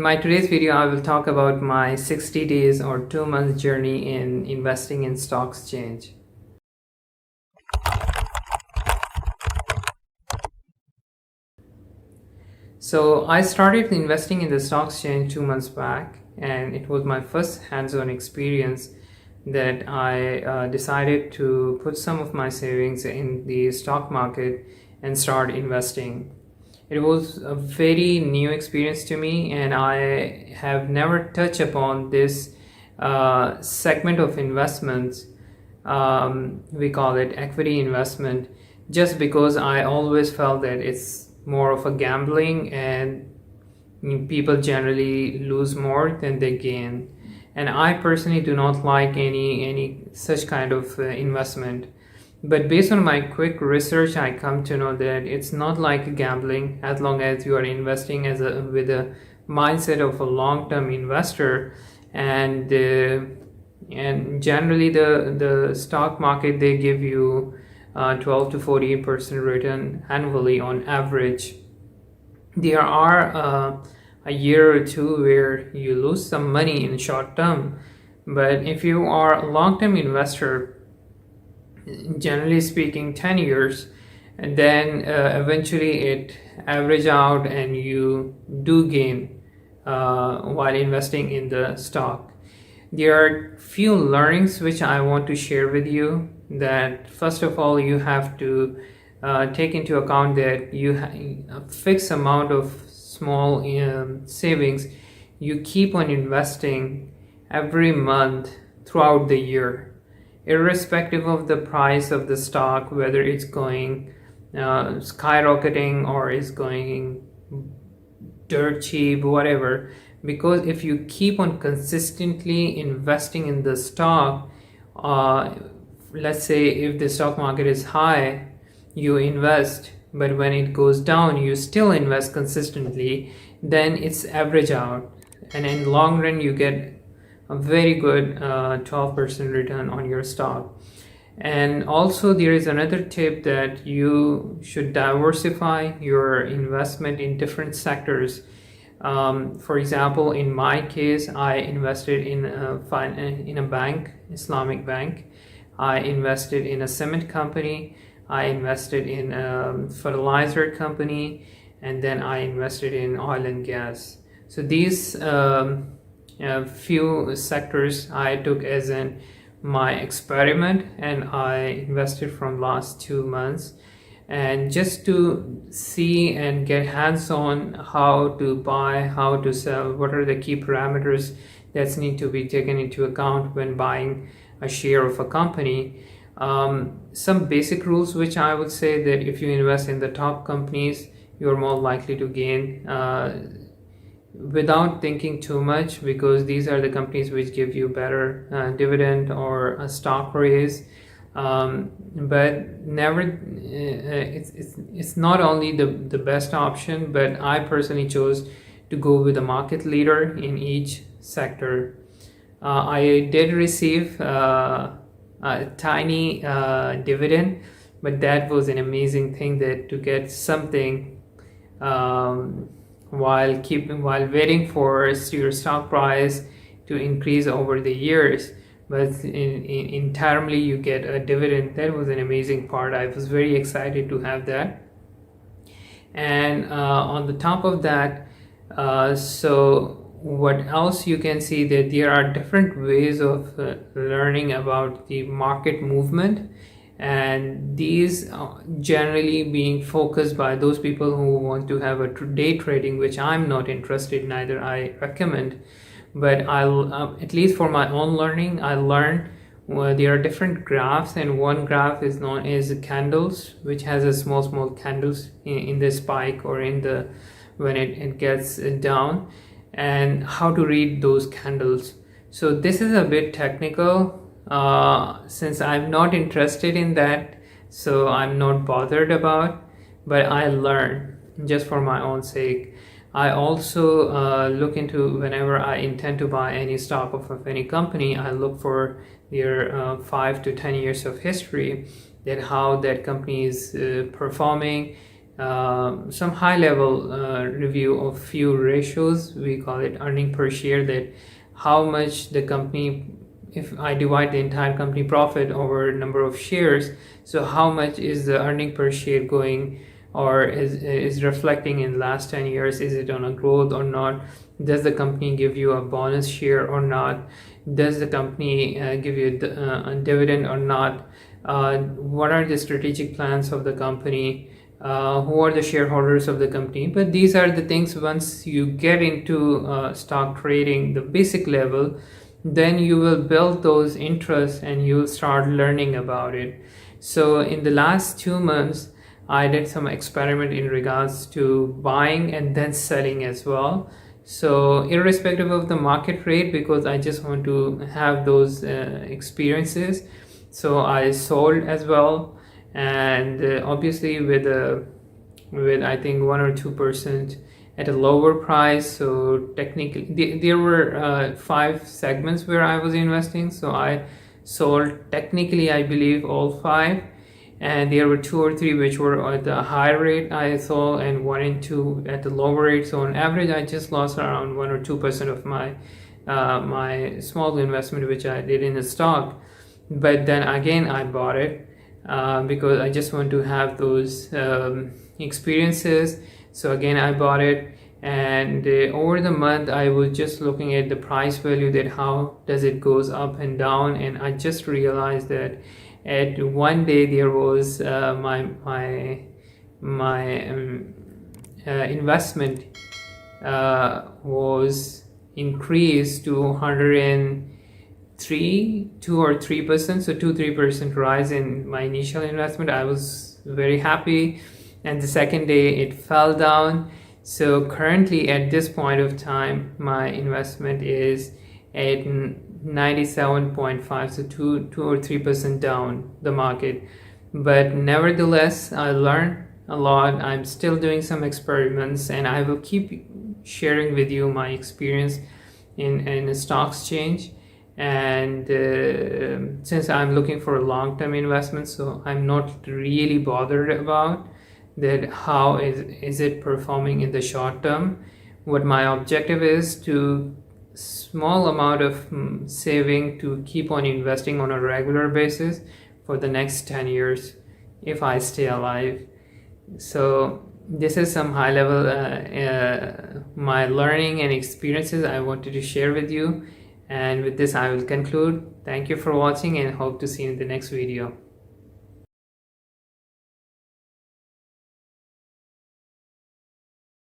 my today's video, I will talk about my 60 days or 2 months journey in investing in stock exchange. So I started investing in the stock exchange 2 months back, and it was my first hands-on experience that I decided to put some of my savings in the stock market and start investing. It was a very new experience to me, and I have never touched upon this segment of investments. We call it equity investment, just because I always felt that it's more of a gambling, and people generally lose more than they gain. And I personally do not like any such kind of investment. But based on my quick research, I come to know that it's not like gambling as long as you are investing with a mindset of a long-term investor. And generally the stock market, they give you 12 to 14% return annually on average. There are a year or two where you lose some money in short term, but if you are a long-term investor, generally speaking 10 years, and then eventually it average out and you do gain while investing in the stock. There are few learnings which I want to share with you. That first of all, you have to take into account that you have a fixed amount of small savings you keep on investing every month throughout the year, irrespective of the price of the stock, whether it's going skyrocketing or is going dirt cheap, whatever. Because if you keep on consistently investing in the stock, let's say if the stock market is high, you invest, but when it goes down, you still invest consistently, then it's average out, and in long run you get a very good 12% return on your stock. And also there is another tip, that you should diversify your investment in different sectors. For example, in my case, I invested in a bank, Islamic bank. I invested in a cement company. I invested in a fertilizer company, and then I invested in oil and gas. So these few sectors I took as my experiment, and I invested from last 2 months, and just to see and get hands-on how to buy, how to sell, what are the key parameters that need to be taken into account when buying a share of a company. Some basic rules which I would say, that if you invest in the top companies, you're more likely to gain without thinking too much, because these are the companies which give you better dividend or a stock raise. But never it's not only the best option, but I personally chose to go with a market leader in each sector. I did receive a tiny dividend, but that was an amazing thing, that to get something while waiting for your stock price to increase over the years, but in termly you get a dividend. That was an amazing part. I was very excited to have that. And on the top of that, so what else you can see, that there are different ways of learning about the market movement, and these are generally being focused by those people who want to have a day trading, which I'm not interested in, neither I recommend. But I'll at least for my own learning, I learned there are different graphs, and one graph is known as candles, which has a small candles in the spike or in the when it gets down, and how to read those candles. So this is a bit technical, since I'm not interested in that, so I'm not bothered about, but I learn just for my own sake. I also look into, whenever I intend to buy any stock of any company, I look for their 5 to 10 years of history, that how that company is performing, some high level review of few ratios. We call it earning per share, that how much the company, if I divide the entire company profit over number of shares, so how much is the earning per share going, or is reflecting in last 10 years? Is it on a growth or not? Does the company give you a bonus share or not? Does the company give you a dividend or not? What are the strategic plans of the company? Who are the shareholders of the company? But these are the things, once you get into stock trading, the basic level, then you will build those interests and you'll start learning about it. So in the last 2 months, I did some experiment in regards to buying and then selling as well. So irrespective of the market rate, because I just want to have those experiences, so I sold as well. And obviously with I think 1 or 2% at a lower price. So technically there were 5 segments where I was investing, so I sold technically, I believe, all 5, and there were 2 or 3 which were at the high rate I saw, and 1 and 2 at the lower rate. So on average I just lost around 1 or 2% of my my small investment which I did in the stock. But then again I bought it because I just want to have those experiences. So again I bought it, and over the month I was just looking at the price value, that how does it goes up and down. And I just realized that at one day there was my investment was increased to 2 or 3%, so 2-3% rise in my initial investment. I was very happy, and the second day it fell down. So currently at this point of time my investment is at 97.5, so 2 or 3% down the market. But nevertheless I learned a lot. I'm still doing some experiments, and I will keep sharing with you my experience in stock exchange. And since I'm looking for a long-term investment, so I'm not really bothered about that how is it performing in the short term. What my objective is to small amount of saving to keep on investing on a regular basis for the next 10 years if I stay alive. So this is some high level my learning and experiences I wanted to share with you. And with this I will conclude. Thank you for watching, and hope to see you in the next video.